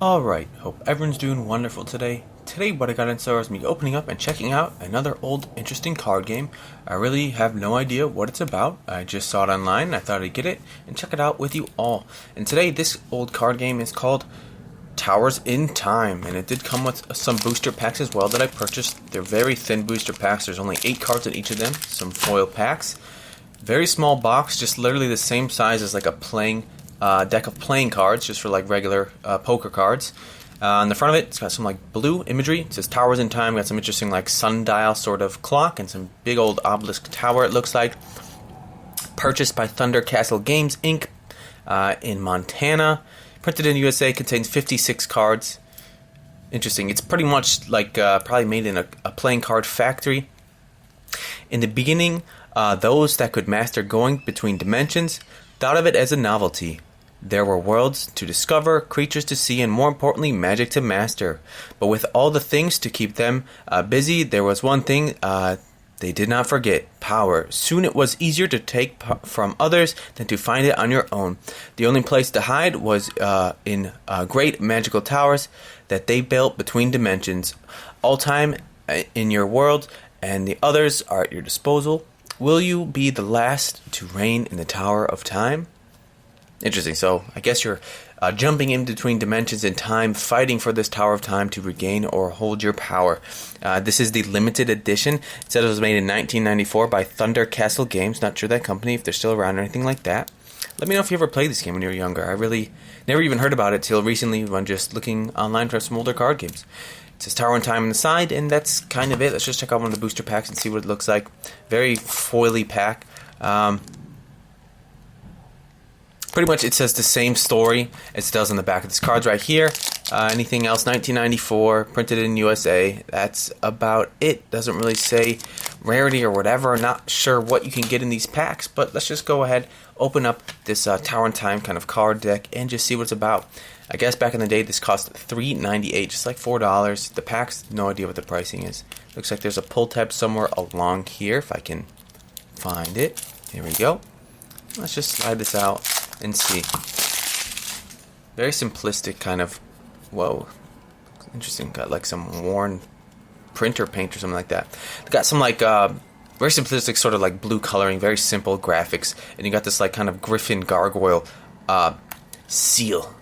Alright, hope everyone's doing wonderful today. Today what I got in store is me opening up and checking out another old interesting card game. I really have no idea what it's about. I just saw it online and I thought I'd get it and check it out with you all. And today this old card game is called Towers in Time, and it did come with some booster packs as well that I purchased. They're very thin booster packs. There's only 8 cards in each of them, some foil packs. Very small box, just literally the same size as like a playing deck of playing cards, just for like regular poker cards. On the front of it, it's got some like blue imagery. It says Towers in Time. Got some interesting like sundial sort of clock and some big old obelisk tower. It looks like purchased by Thunder Castle Games Inc. In Montana. Printed in USA. Contains 56 cards. Interesting. It's pretty much like probably made in a playing card factory. In the beginning, those that could master going between dimensions thought of it as a novelty. There were worlds to discover, creatures to see, and more importantly, magic to master. But with all the things to keep them busy, there was one thing they did not forget: power. Soon it was easier to take from others than to find it on your own. The only place to hide was in great magical towers that they built between dimensions. All time in your world, and the others are at your disposal. Will you be the last to reign in the Tower of Time? Interesting. So I guess you're jumping in between dimensions and time, fighting for this Tower of Time to regain or hold your power. This is the limited edition. It said it was made in 1994 by Thunder Castle Games. Not sure that company, if they're still around or anything like that. Let me know if you ever played this game when you were younger. I really never even heard about it till recently when just looking online for some older card games. It says Tower in Time on the side, and that's kind of it. Let's just check out one of the booster packs and see what it looks like. Very foily pack. Pretty much it says the same story as it does on the back of this cards right here. Anything else? 1994, printed in USA. That's about it. Doesn't really say rarity or whatever. Not sure what you can get in these packs, but let's just go ahead, open up this Tower in Time kind of card deck, and just see what it's about. I guess back in the day this cost $3.98, just like $4. The packs, no idea what the pricing is. Looks like there's a pull tab somewhere along here, if I can find it. Here we go. Let's just slide this out and see. Very simplistic kind of, whoa, interesting. Got like some worn printer paint or something like that. Got some like very simplistic sort of like blue coloring, very simple graphics, and you got this like kind of griffin gargoyle seal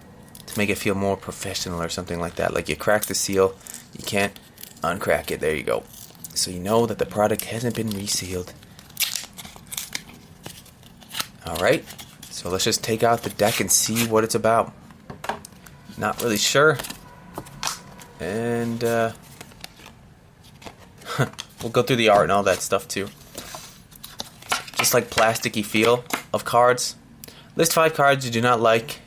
to make it feel more professional or something like that. Like you crack the seal, you can't uncrack it. There you go. So you know that the product hasn't been resealed. Alright, so let's just take out the deck and see what it's about. Not really sure. And we'll go through the art and all that stuff too. Just like plasticky feel of cards. List 5 cards you do not like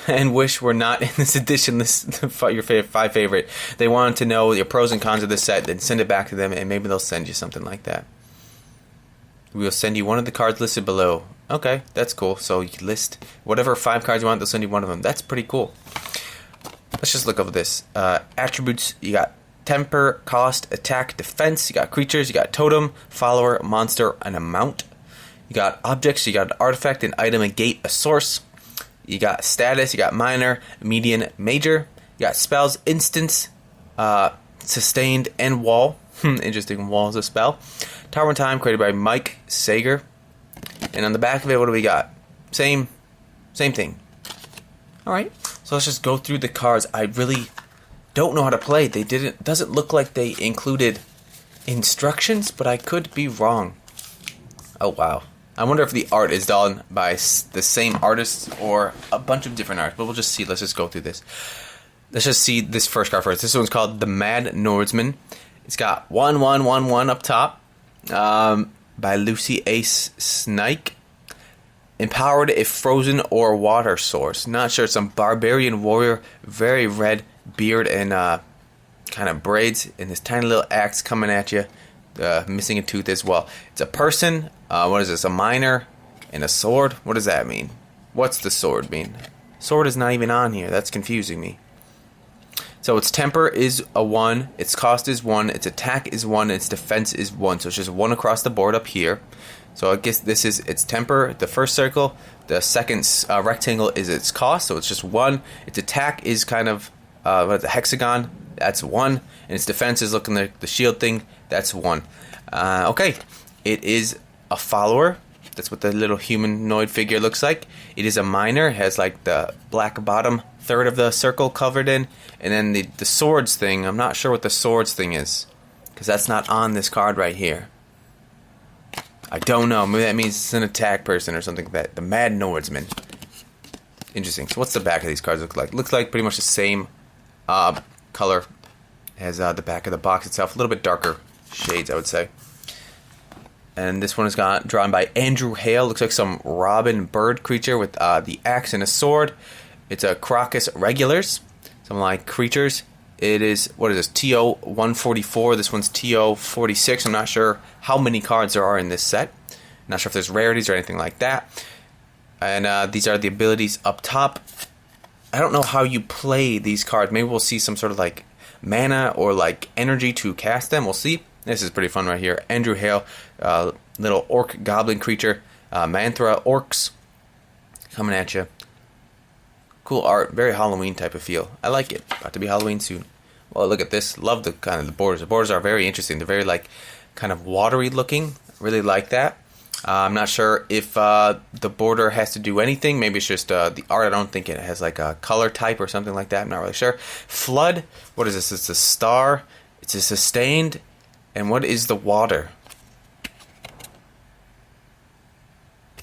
and wish were not in this edition. List your 5 favorite. They wanted to know your pros and cons of this set, then send it back to them and maybe they'll send you something like that. We will send you one of the cards listed below. Okay, that's cool. So you can list whatever 5 cards you want, they'll send you one of them. That's pretty cool. Let's just look over this. Attributes, you got temper, cost, attack, defense. You got creatures, you got totem, follower, monster, and amount. You got objects, you got an artifact, an item, a gate, a source. You got status, you got minor, median, major. You got spells, instance, sustained, and wall. Interesting, wall is a spell. Tower in Time, created by Mike Sager. And on the back of it, what do we got? Same thing. Alright, so let's just go through the cards. I really don't know how to play. Doesn't look like they included instructions, but I could be wrong. Oh wow. I wonder if the art is done by the same artists or a bunch of different artists, but we'll just see. Let's just go through this. Let's just see this first card first. This one's called The Mad Nordsman. It's got 1111 up top. By Lucy Ace Snike. Empowered if frozen or water source. Not sure. Some barbarian warrior, very red beard and kind of braids, and this tiny little axe coming at you, missing a tooth as well. It's a person. What is this? A miner and a sword. What does that mean? What's the sword mean? Sword is not even on here. That's confusing me. So its temper is a 1, its cost is 1, its attack is 1, its defense is 1. So it's just 1 across the board up here. So I guess this is its temper, the first circle. The second rectangle is its cost, so it's just 1. Its attack is kind of the hexagon, that's 1. And its defense is looking like the shield thing, that's 1. Okay, it is a follower. That's what the little humanoid figure looks like. It is a miner, has like the black bottom third of the circle covered in. And then the swords thing, I'm not sure what the swords thing is, because that's not on this card right here. I don't know. Maybe that means it's an attack person or something like that. The Mad Nordsman. Interesting. So what's the back of these cards look like? Looks like pretty much the same color as the back of the box itself. A little bit darker shades, I would say. And this one is drawn by Andrew Hale. Looks like some robin bird creature with the axe and a sword. It's a Crocus Regulars. Some like creatures. It is, what is this, TO 144. This one's TO 46. I'm not sure how many cards there are in this set. Not sure if there's rarities or anything like that. And these are the abilities up top. I don't know how you play these cards. Maybe we'll see some sort of like mana or like energy to cast them. We'll see. This is pretty fun right here. Andrew Hale, little orc goblin creature. Manthra orcs coming at you. Cool art, very Halloween type of feel. I like it. About to be Halloween soon. Well, look at this. Love the kind of the borders. The borders are very interesting. They're very like kind of watery looking. Really like that. I'm not sure if the border has to do anything. Maybe it's just the art. I don't think it has like a color type or something like that. I'm not really sure. Flood. What is this? It's a star. It's a sustained. And what is the water?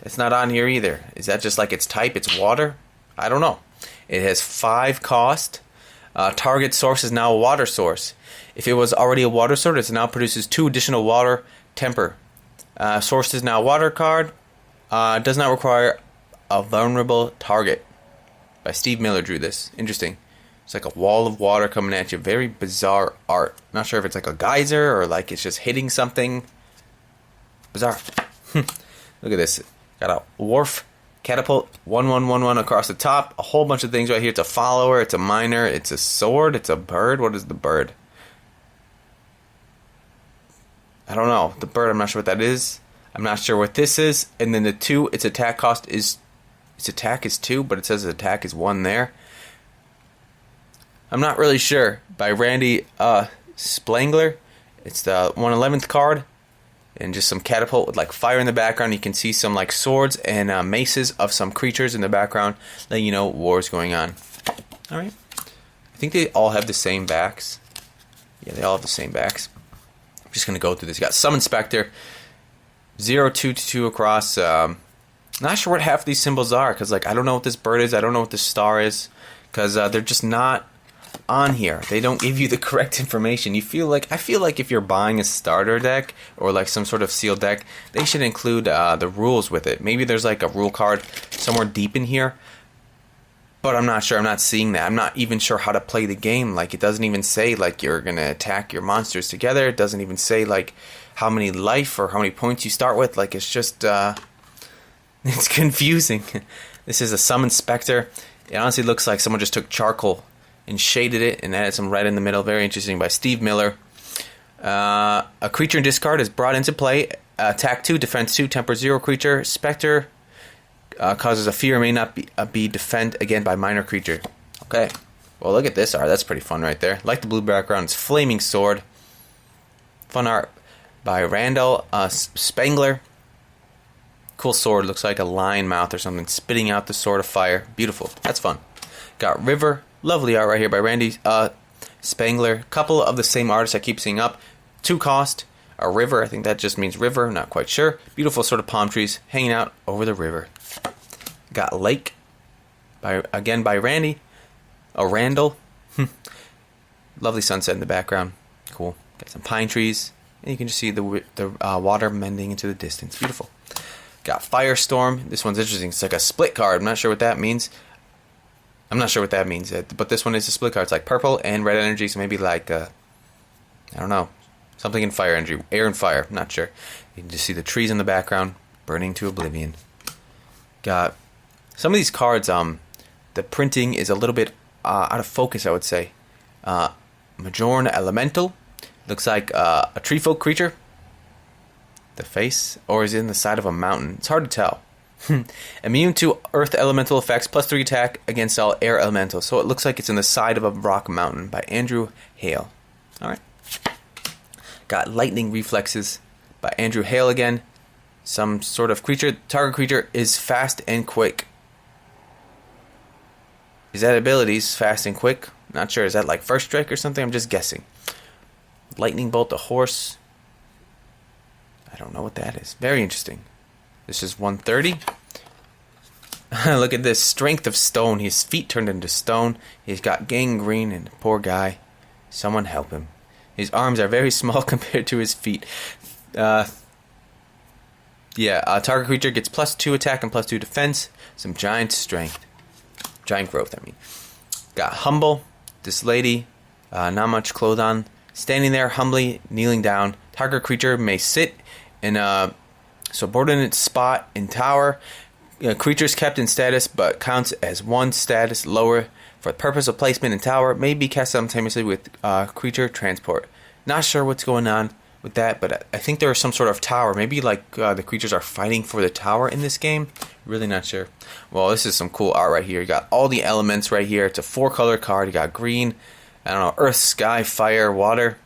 It's not on here either. Is that just like its type? It's water? I don't know. It has 5 cost. Target source is now a water source. If it was already a water source, it now produces 2 additional water temper. Source is now a water card. Does not require a vulnerable target. By Steve Miller drew this. Interesting. It's like a wall of water coming at you. Very bizarre art. Not sure if it's like a geyser or like it's just hitting something. Bizarre. Look at this. Got a wharf. Catapult, 1/1/1/1 across the top. A whole bunch of things right here. It's a follower, it's a miner, it's a sword, it's a bird. What is the bird? I don't know. The bird, I'm not sure what that is. I'm not sure what this is. And then the 2, its attack cost is... Its attack is 2, but it says its attack is 1 there. I'm not really sure. By Randy Splangler. It's the 1/11th card. And just some catapult with like fire in the background. You can see some like swords and maces of some creatures in the background, letting you know war's going on. Alright. I think they all have the same backs. Yeah, they all have the same backs. I'm just going to go through this. You got Summon Spectre. 0/2/2 across. Not sure what half of these symbols are. Because like I don't know what this bird is. I don't know what this star is. Because they're just not on here. They don't give you the correct information. I feel like if you're buying a starter deck or like some sort of sealed deck, they should include the rules with it. Maybe there's like a rule card somewhere deep in here, but I'm not sure. I'm not seeing that. I'm not even sure how to play the game. Like it doesn't even say like you're gonna attack your monsters together. It doesn't even say like how many life or how many points you start with. Like it's just it's confusing. This is a Summon Spectre. It honestly looks like someone just took charcoal and shaded it and added some red in the middle. Very interesting by Steve Miller. A creature in discard is brought into play. Attack 2, defense 2, temper 0 creature. Spectre causes a fear, may not be defend again by minor creature. Okay. Well, look at this art. That's pretty fun right there. Like the blue background. It's Flaming Sword. Fun art by Randall Spangler. Cool sword. Looks like a lion mouth or something spitting out the sword of fire. Beautiful. That's fun. Got River. Lovely art right here by Randy Spangler. Couple of the same artists I keep seeing up. 2 cost. A river. I think that just means river. I'm not quite sure. Beautiful sort of palm trees hanging out over the river. Got Lake. Again by Randy. Randall. Lovely sunset in the background. Cool. Got some pine trees. And you can just see the water mending into the distance. Beautiful. Got Firestorm. This one's interesting. It's like a split card. I'm not sure what that means. But this one is a split card. It's like purple and red energy, so maybe like, I don't know, something in fire energy. Air and fire, I'm not sure. You can just see the trees in the background burning to oblivion. Got some of these cards, the printing is a little bit out of focus, I would say. Majorn Elemental. Looks like a tree folk creature. The face? Or is it in the side of a mountain? It's hard to tell. Immune to earth elemental effects, +3 attack against all air elementals. So it looks like it's in the side of a rock mountain by Andrew Hale. Alright. Got lightning reflexes by Andrew Hale again. Some sort of creature. Target creature is fast and quick. Is that abilities, fast and quick? Not sure. Is that like first strike or something? I'm just guessing. Lightning bolt, the horse. I don't know what that is. Very interesting. This is 130. Look at this. Strength of stone. His feet turned into stone. He's got gangrene and poor guy. Someone help him. His arms are very small compared to his feet. Target creature gets +2 attack and +2 defense. Some giant strength. Giant growth, I mean. Got humble. This lady. Not much clothes on. Standing there humbly, kneeling down. Target creature may sit in a subordinate spot in tower. Creatures kept in status but counts as one status lower for the purpose of placement in tower. May be cast simultaneously with creature transport. Not sure what's going on with that, but I think there is some sort of tower. Maybe like the creatures are fighting for the tower in this game. Really not sure. Well, this is some cool art right here. You got all the elements right here. It's a 4-color card. You got green, I don't know, earth, sky, fire, water.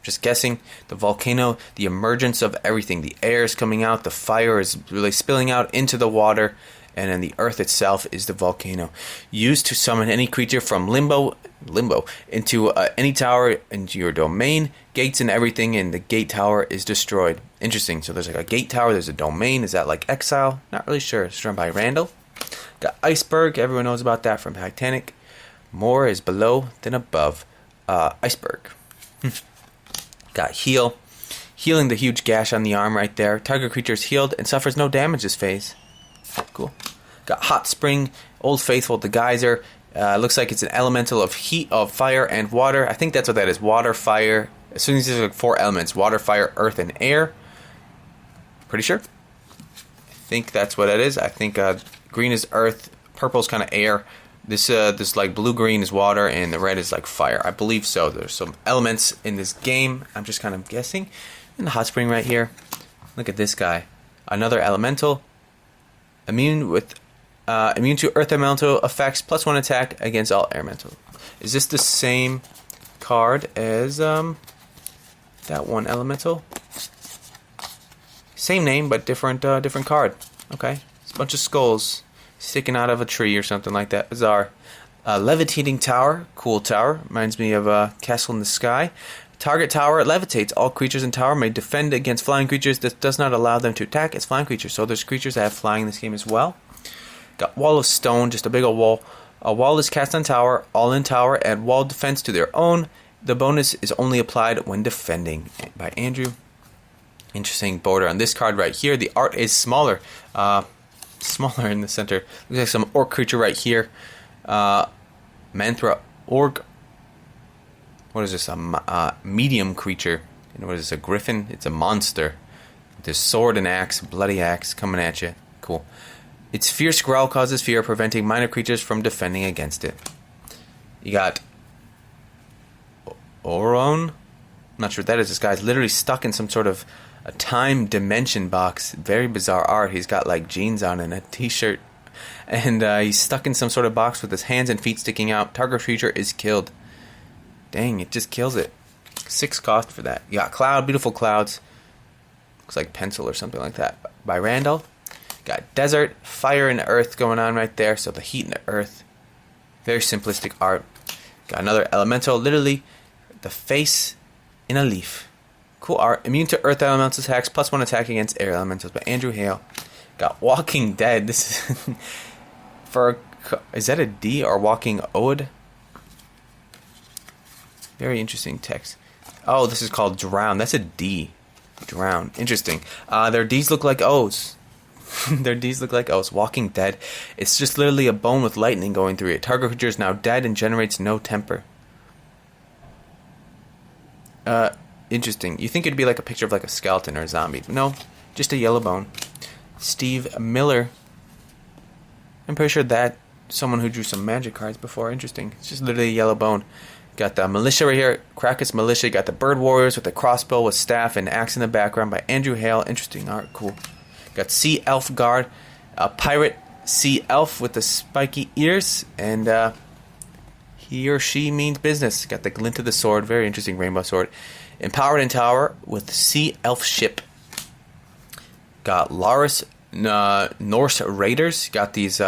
Just guessing. The volcano, the emergence of everything. The air is coming out. The fire is really spilling out into the water. And then the earth itself is the volcano. Used to summon any creature from limbo into any tower into your domain. Gates and everything in the gate tower is destroyed. Interesting. So there's like a gate tower. There's a domain. Is that like exile? Not really sure. It's drawn by Randall. Got iceberg. Everyone knows about that from Titanic. More is below than above. Iceberg. Got heal. Healing the huge gash on the arm right there. Target creature is healed and suffers no damage this phase. Cool. Got hot spring. Old Faithful, the geyser. Looks like it's an elemental of heat, of fire, and water. I think that's what that is. Water, fire. As soon as there's like 4 elements. Water, fire, earth, and air. Pretty sure. I think that's what it is. I think green is earth. Purple's kind of air. This like blue-green is water, and the red is like fire. I believe so. There's some elements in this game. I'm just kind of guessing. And the hot spring right here. Look at this guy. Another elemental. Immune to earth elemental effects. +1 attack against all air elemental. Is this the same card as that one elemental? Same name, but different card. Okay. It's a bunch of skulls sticking out of a tree or something like that. Bizarre. Levitating tower. Cool tower. Reminds me of a castle in the sky. Target tower levitates. All creatures in tower may defend against flying creatures. This does not allow them to attack as flying creatures. So there's creatures that have flying in this game as well. Got wall of stone. Just a big old wall. A wall is cast on tower. All in tower add wall defense to their own. The bonus is only applied when defending. By Andrew. Interesting border on this card right here. The art is smaller. Smaller in the center. Looks like some orc creature right here. Manthra orc. What is this? A medium creature. And what is this? A griffin? It's a monster. There's sword and axe, bloody axe coming at you. Cool. Its fierce growl causes fear, preventing minor creatures from defending against it. You got Oron. I'm not sure what that is. This guy's literally stuck in some sort of a time dimension box. Very bizarre art. He's got like jeans on and a t-shirt. And he's stuck in some sort of box with his hands and feet sticking out. Target creature is killed. Dang, it just kills it. 6 cost for that. You got cloud, beautiful clouds. Looks like pencil or something like that. By Randall. Got desert, fire and earth going on right there. So the heat and the earth. Very simplistic art. Got another elemental. Literally the face in a leaf. Cool art. Immune to earth elemental attacks. +1 attack against air elementals. By Andrew Hale. Got Walking Dead. This is is that a D or Walking Ode? Very interesting text. Oh, this is called Drown. That's a D. Drown. Interesting. Their D's look like O's. Their D's look like O's. Walking Dead. It's just literally a bone with lightning going through it. Target creature is now dead and generates no temper. Interesting. You think it'd be like a picture of like a skeleton or a zombie. No, just a yellow bone. Steve Miller. I'm pretty sure that someone who drew some magic cards before. Interesting. It's just literally a yellow bone. Got the militia right here, Krakus Militia. Got the Bird Warriors with the crossbow with staff and axe in the background by Andrew Hale. Interesting art, cool. Got Sea Elf Guard, a pirate sea elf with the spiky ears, and he or she means business. Got the glint of the sword, very interesting rainbow sword. Empowered in tower with sea elf ship. Got Laris Norse Raiders. Got these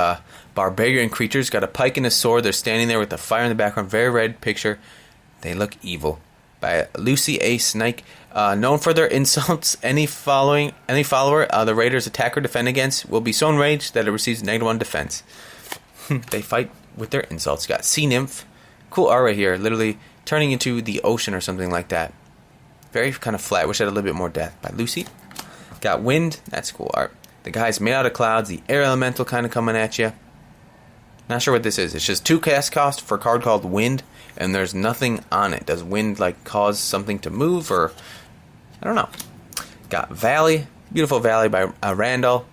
barbarian creatures. Got a pike and a sword. They're standing there with the fire in the background. Very red picture. They look evil. By Lucy A. Snake. Known for their insults, any follower the Raiders attack or defend against will be so enraged that it receives -1 defense. They fight with their insults. Got Sea Nymph. Cool art right here. Literally turning into the ocean or something like that. Very kind of flat. Wish I had a little bit more depth. By Lucy. Got Wind. That's cool art. The guy's made out of clouds. The air elemental kind of coming at you. Not sure what this is. It's just 2 cast cost for a card called Wind, and there's nothing on it. Does Wind like cause something to move, or I don't know. Got Valley. Beautiful Valley by Randall.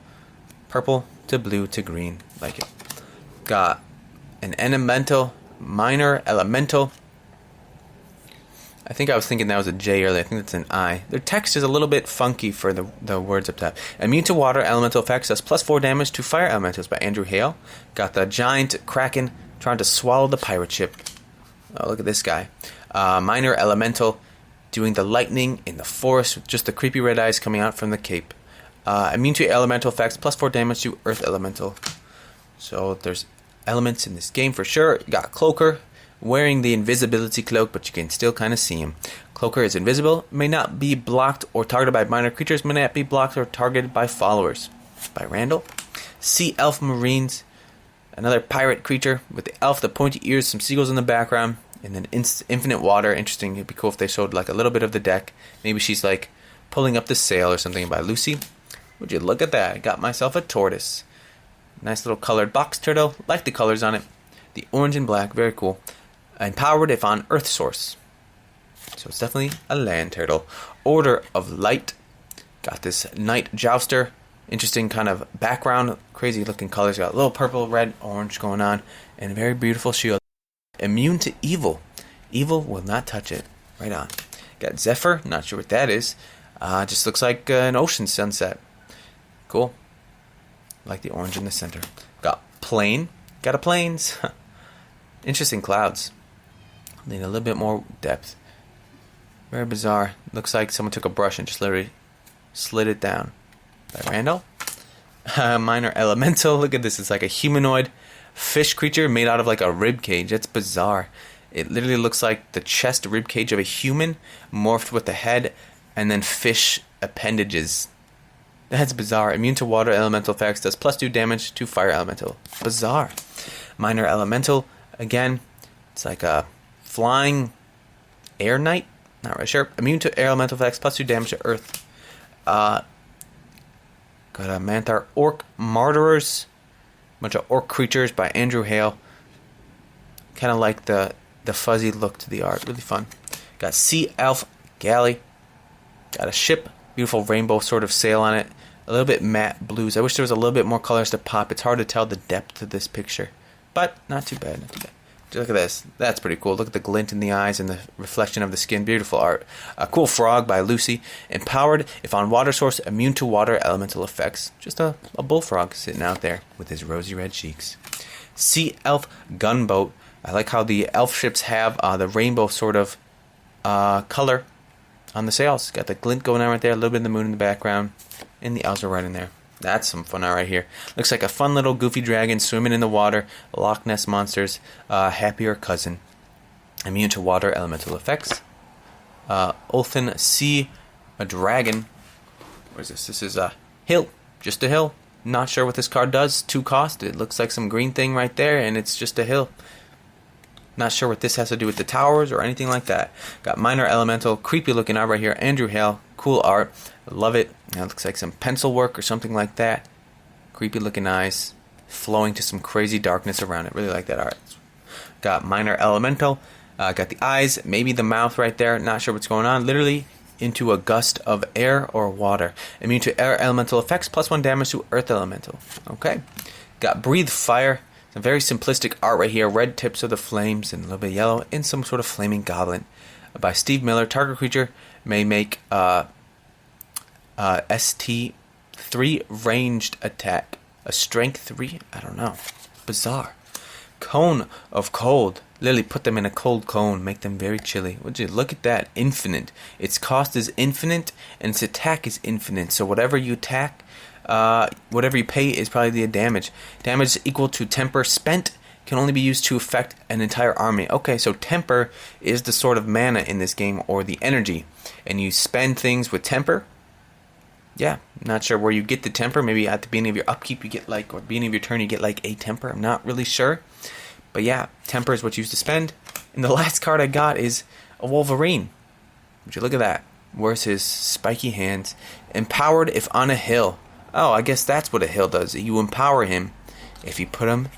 Purple to blue to green. Like it. Got an elemental, minor elemental. I think I was thinking that was a J earlier. I think that's an I. Their text is a little bit funky for the words up top. Immune to water elemental effects, does +4 damage to fire elementals by Andrew Hale. Got the giant kraken trying to swallow the pirate ship. Oh, look at this guy. Minor elemental doing the lightning in the forest with just the creepy red eyes coming out from the cape. Immune to elemental effects, +4 damage to earth elemental. So there's elements in this game for sure. Got Cloaker. Wearing the invisibility cloak, but you can still kind of see him. Cloaker is invisible, may not be blocked or targeted by minor creatures, may not be blocked or targeted by followers. By Randall. Sea Elf Marines, another pirate creature with the elf, the pointy ears, some seagulls in the background, and then infinite water. Interesting, it'd be cool if they showed like a little bit of the deck. Maybe she's like pulling up the sail or something. By Lucy. Would you look at that? I got myself a tortoise. Nice little colored box turtle, like the colors on it. The orange and black, very cool. Empowered if on Earth Source. So it's definitely a land turtle. Order of Light. Got this Knight Jouster. Interesting kind of background. Crazy looking colors. Got a little purple, red, orange going on. And a very beautiful shield. Immune to evil. Evil will not touch it. Right on. Got Zephyr. Not sure what that is. Just looks like an ocean sunset. Cool. Like the orange in the center. Got Plane. Got a planes. Interesting clouds. Need a little bit more depth. Very bizarre. Looks like someone took a brush and just literally slid it down. By Randall. Minor elemental. Look at this. It's like a humanoid fish creature made out of like a rib cage. That's bizarre. It literally looks like the chest rib cage of a human morphed with the head and then fish appendages. That's bizarre. Immune to water elemental effects. Does +2 damage to fire elemental. Bizarre. Minor elemental. Again, it's like a flying air knight. Not really sure. Immune to air elemental effects, +2 damage to earth. Got a Manthar Orc Martyrers. Bunch of orc creatures by Andrew Hale. Kind of like the fuzzy look to the art. Really fun. Got Sea Elf Galley. Got a ship. Beautiful rainbow sort of sail on it. A little bit matte blues. I wish there was a little bit more colors to pop. It's hard to tell the depth of this picture. But not too bad, not too bad. Look at this. That's pretty cool. Look at the glint in the eyes and the reflection of the skin. Beautiful art. A cool frog by Lucy. Empowered if on water source, immune to water elemental effects. Just a bullfrog sitting out there with his rosy red cheeks. Sea Elf Gunboat. I like how the elf ships have the rainbow sort of color on the sails. Got the glint going on right there. A little bit of the moon in the background. And the elves are right in there. That's some fun art right here. Looks like a fun little goofy dragon swimming in the water. Loch Ness monsters. Happier cousin. Immune to water elemental effects. Ulthen Sea. A dragon. What is this? This is a hill. Just a hill. Not sure what this card does. 2 cost. It looks like some green thing right there. And it's just a hill. Not sure what this has to do with the towers or anything like that. Got minor elemental. Creepy looking art right here. Andrew Hale. Cool art. Love it. It looks like some pencil work or something like that. Creepy looking eyes. Flowing to some crazy darkness around it. Really like that art. Got minor elemental. Got the eyes. Maybe the mouth right there. Not sure what's going on. Literally into a gust of air or water. Immune to air elemental effects. +1 damage to earth elemental. Okay. Got breathe fire. Some very simplistic art right here. Red tips of the flames and a little bit of yellow and some sort of flaming goblin. By Steve Miller. Target creature may make ST3 ranged attack. A strength 3? I don't know. Bizarre. Cone of cold. Literally put them in a cold cone. Make them very chilly. Would you look at that? Infinite. Its cost is infinite and its attack is infinite. So whatever you attack, whatever you pay is probably the damage. Damage equal to temper spent. Can only be used to affect an entire army. Okay, so temper is the sort of mana in this game, or the energy. And you spend things with temper. Yeah, not sure where you get the temper. Maybe at the beginning of your upkeep you get like, or beginning of your turn you get like a temper. I'm not really sure. But yeah, temper is what you use to spend. And the last card I got is a Wolverine. Would you look at that? Where's his spiky hands? Empowered if on a hill. Oh, I guess that's what a hill does. You empower him if you put him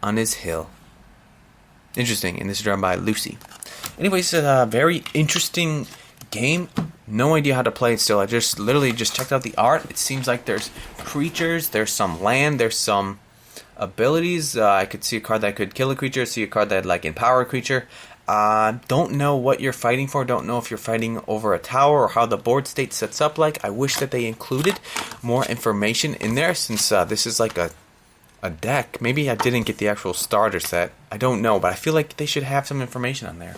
on his hill. Interesting, and this is drawn by Lucy. Anyways, a very interesting game. No idea how to play it still. I just literally just checked out the art. It seems like there's creatures, there's some land, there's some abilities. I could see a card that could kill a creature, see a card that like empower a creature. Don't know what you're fighting for. Don't know if you're fighting over a tower or how the board state sets up like. I wish that they included more information in there, since this is like a deck. Maybe I didn't get the actual starter set. I don't know, but I feel like they should have some information on there.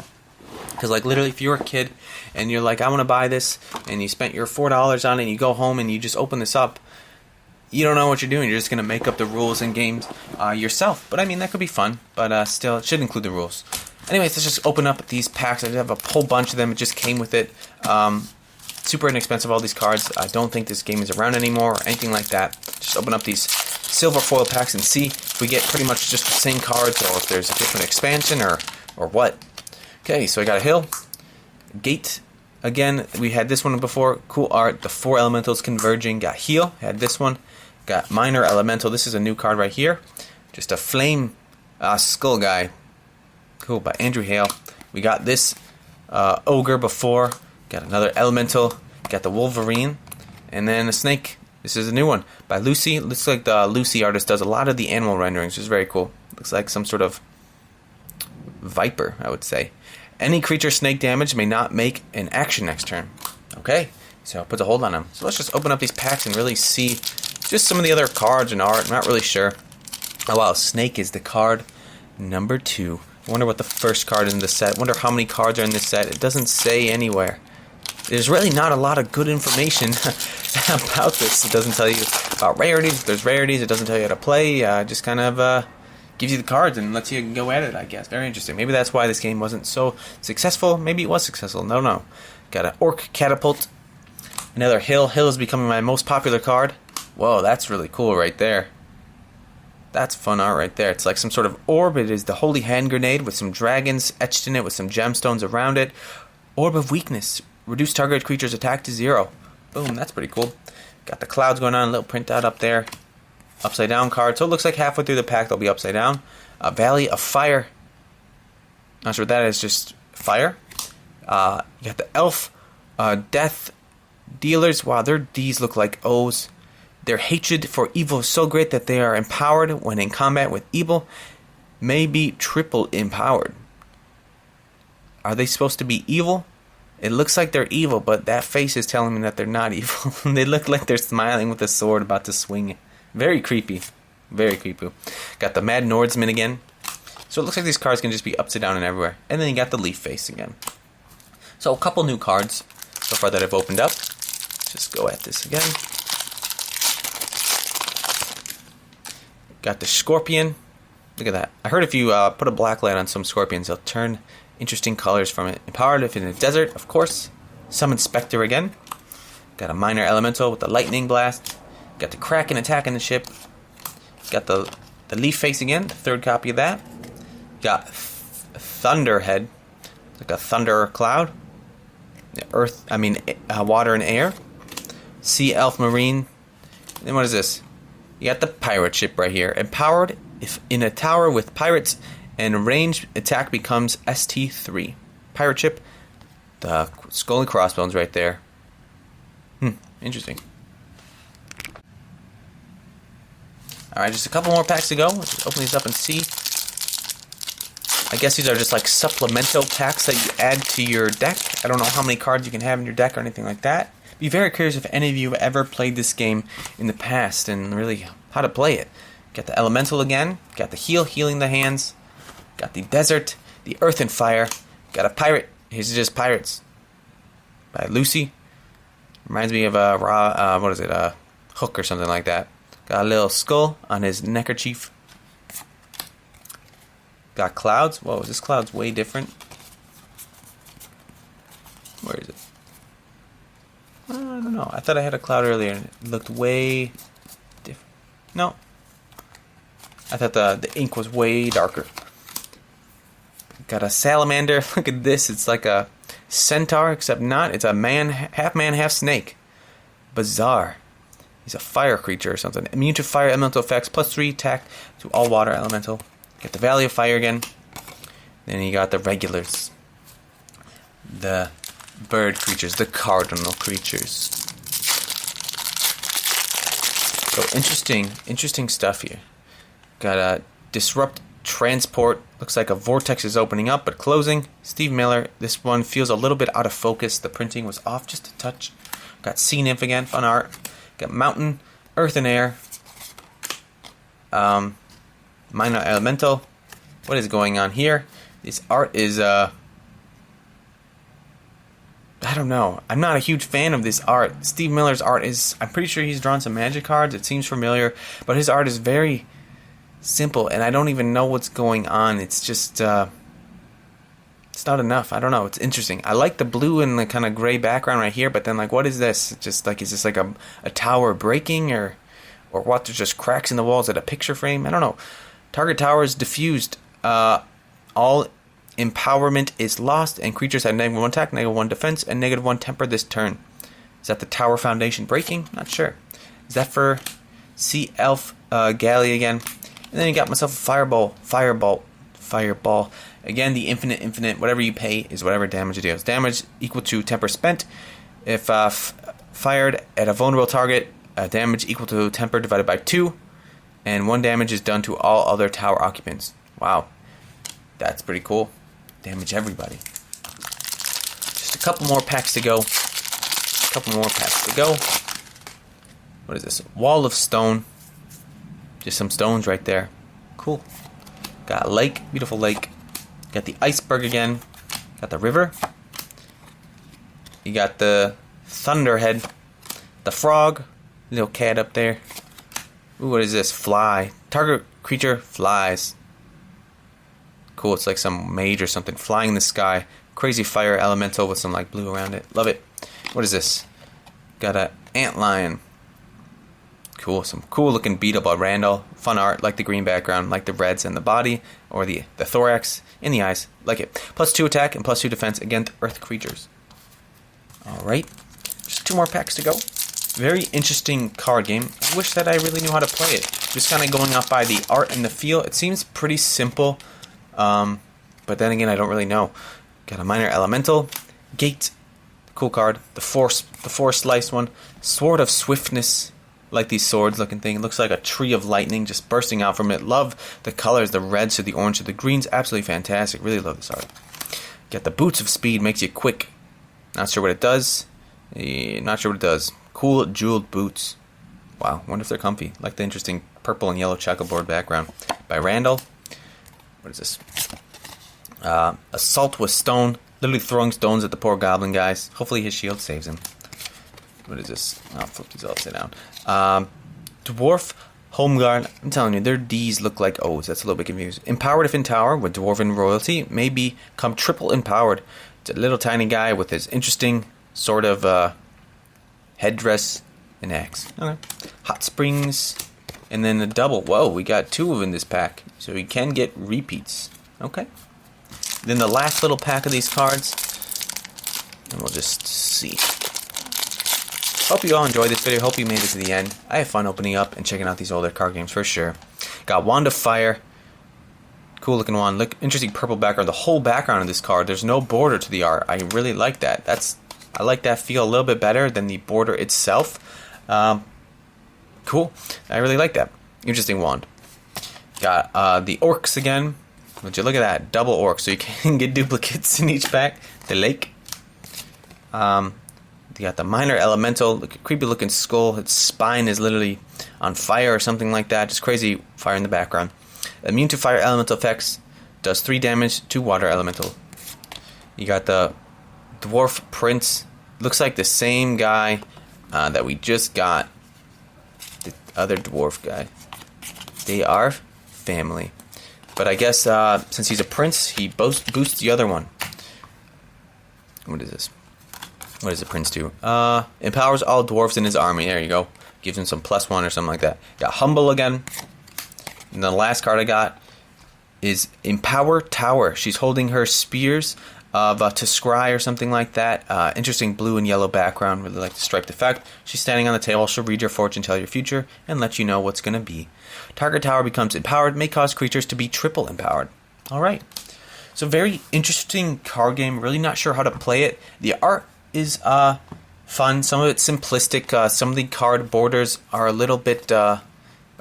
Because like literally if you're a kid and you're like, I want to buy this, and you spent your $4 on it and you go home and you just open this up, you don't know what you're doing. You're just going to make up the rules and games yourself. But I mean, that could be fun, but still, it should include the rules. Anyways, let's just open up these packs. I have a whole bunch of them. It just came with it. Super inexpensive, all these cards. I don't think this game is around anymore or anything like that. Just open up these silver foil packs and see if we get pretty much just the same cards, or if there's a different expansion or what. Okay, so I got a hill. Gate. Again, we had this one before. Cool art. The 4 elementals converging. Got heal. Had this one. Got minor elemental. This is a new card right here. Just a flame skull guy. Cool, by Andrew Hale. We got this ogre before. Got another elemental. Got the Wolverine. And then a snake. This is a new one by Lucy. Looks like the Lucy artist does a lot of the animal renderings, which is very cool. Looks like some sort of viper, I would say. Any creature snake damage may not make an action next turn. Okay, so put the hold on them. So let's just open up these packs and really see just some of the other cards and art. I'm not really sure. Oh wow, snake is the card number 2. I wonder what the first card is in the set. I wonder how many cards are in this set. It doesn't say anywhere. There's really not a lot of good information about this. It doesn't tell you about rarities. If there's rarities, it doesn't tell you how to play. Just kind of gives you the cards and lets you go at it, I guess. Very interesting. Maybe that's why this game wasn't so successful. Maybe it was successful. No. Got an Orc Catapult. Another Hill. Hill is becoming my most popular card. Whoa, that's really cool right there. That's fun art right there. It's like some sort of orb. It is the Holy Hand Grenade with some dragons etched in it with some gemstones around it. Orb of Weakness. Reduce target creature's attack to 0. Boom, that's pretty cool. Got the clouds going on, a little printout up there. Upside down card. So it looks like halfway through the pack they'll be upside down. Valley of Fire. Not sure what that is, just fire. You got the Elf Death Dealers. Wow, their D's look like O's. Their hatred for evil is so great that they are empowered when in combat with evil. May be triple empowered. Are they supposed to be evil? It looks like they're evil, but that face is telling me that they're not evil. They look like they're smiling with a sword about to swing. Very creepy. Very creepy. Got the Mad Nordsman again. So it looks like these cards can just be upside down and everywhere. And then you got the Leaf Face again. So a couple new cards so far that I've opened up. Let's just go at this again. Got the Scorpion. Look at that. I heard if you put a black light on some scorpions, they'll turn interesting colors from it. Empowered if in the desert, of course. Summon Spectre again. Got a minor elemental with the lightning blast. Got the Kraken attacking the ship. Got the Leaf Face again, the third copy of that. Got Thunderhead, like a thunder cloud. Water and air. Sea Elf Marine. Then what is this? You got the pirate ship right here. Empowered if in a tower with pirates and ranged attack becomes ST3. Pirate ship. The skull and crossbones right there. Interesting. Alright, just a couple more packs to go. Let's just open these up and see. I guess these are just like supplemental packs that you add to your deck. I don't know how many cards you can have in your deck or anything like that. Be very curious if any of you have ever played this game in the past and really how to play it. Got the Elemental again. Got the healing the hands. Got the Desert, the Earth and Fire. Got a Pirate. Here's just Pirates by Lucy. Reminds me of a Hook or something like that. Got a little skull on his neckerchief. Got Clouds. Whoa, this Cloud's way different. Where is it? I don't know. I thought I had a Cloud earlier and it looked way different. No. I thought the ink was way darker. Got a Salamander. Look at this. It's like a centaur, except not. It's a man, half snake. Bizarre. He's a fire creature or something. Immune to fire elemental effects. +3 attack to all water elemental. Got the Valley of Fire again. Then you got the regulars. The bird creatures. The cardinal creatures. So interesting stuff here. Got a Disrupt Transport. Looks like a vortex is opening up but closing. Steve Miller. This one feels a little bit out of focus. The printing was off just a touch. Got Sea Nymph again. Fun art. Got Mountain, Earth and Air. Minor Elemental. What is going on here? This art is I don't know. I'm not a huge fan of this art. Steve Miller's art is, I'm pretty sure he's drawn some Magic cards. It seems familiar, but his art is very simple, and I don't even know what's going on. It's just, it's not enough. I don't know. It's interesting. I like the blue and the kind of gray background right here, but then, like, what is this? Just like, is this like a tower breaking, or what? There's just cracks in the walls at a picture frame? I don't know. Target tower is diffused. All empowerment is lost, and creatures have -1 attack, -1 defense, and -1 temper this turn. Is that the tower foundation breaking? Not sure. Is that for Sea Elf Galley again? And then you got myself a Fireball. Again, the infinite. Whatever you pay is whatever damage it deals. Damage equal to temper spent. If fired at a vulnerable target, damage equal to temper divided by 2. And 1 damage is done to all other tower occupants. Wow. That's pretty cool. Damage everybody. Just a couple more packs to go. What is this? Wall of Stone. Just some stones right there. Cool. Got a lake. Beautiful lake. Got the iceberg again. Got the river. You got the thunderhead. The frog. Little cat up there. Ooh, what is this? Fly. Target creature flies. Cool, it's like some mage or something flying in the sky. Crazy fire elemental with some like blue around it. Love it. What is this? Got a antlion. Cool, some cool looking beat up by Randall. Fun art, like the green background, like the reds in the body, or the thorax in the eyes. Like it. +2 attack and +2 defense against earth creatures. Alright. Just 2 more packs to go. Very interesting card game. I wish that I really knew how to play it. Just kind of going off by the art and the feel. It seems pretty simple. But then again, I don't really know. Got a minor elemental. Gate. Cool card. The force sliced one. Sword of Swiftness. Like these swords looking thing. It looks like a tree of lightning just bursting out from it. Love the colors, the reds to the orange to the greens. Absolutely fantastic. Really love this art. Got the Boots of Speed. Makes you quick. Not sure what it does. Cool jeweled boots. Wow, wonder if they're comfy. Like the interesting purple and yellow checkerboard background. By Randall. What is this? Assault with Stone. Literally throwing stones at the poor goblin guys. Hopefully his shield saves him. What is this? I'll flip these upside down. Dwarf Homeguard. I'm telling you, their D's look like O's. That's a little bit confused. Empowered if in tower with dwarven royalty. May become triple empowered. It's a little tiny guy with his interesting sort of headdress and axe. Okay. Hot Springs. And then a double. Whoa, we got 2 in this pack. So we can get repeats. Okay. Then the last little pack of these cards. And we'll just see. Hope you all enjoyed this video. Hope you made it to the end. I have fun opening up and checking out these older card games for sure. Got Wand of Fire. Cool looking wand. Look, interesting purple background. The whole background of this card. There's no border to the art. I really like that. I like that feel a little bit better than the border itself. Cool. I really like that. interesting wand. Got the orcs again. Would you look at that? Double orcs, so you can get duplicates in each pack. The lake. You got the minor elemental, creepy looking skull. Its spine is literally on fire or something like that. Just crazy fire in the background. Immune to fire elemental effects. Does 3 damage to water elemental. You got the dwarf prince. Looks like the same guy that we just got. The other dwarf guy. They are family. But I guess since he's a prince, he boosts the other one. What is this? What does the prince do? Empowers all dwarves in his army. There you go. Gives him some +1 or something like that. Got humble again. And the last card I got is Empower Tower. She's holding her spears of to scry or something like that. Interesting blue and yellow background. Really like the striped effect. She's standing on the table. She'll read your fortune, tell your future, and let you know what's going to be. Target tower becomes empowered. May cause creatures to be triple empowered. Alright. So very interesting card game. Really not sure how to play it. The art is fun. Some of it's simplistic. Some of the card borders are a little bit I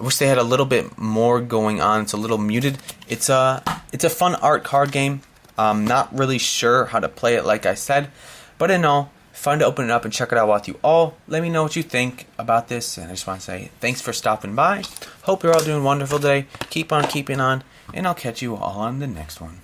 wish they had a little bit more going on. It's a little muted. It's a fun art card game. Not really sure how to play it, like I said, but in all, fun to open it up and check it out with you all. Let me know what you think about this, and I just want to say thanks for stopping by. Hope you're all doing wonderful today. Keep on keeping on, and I'll catch you all on the next one.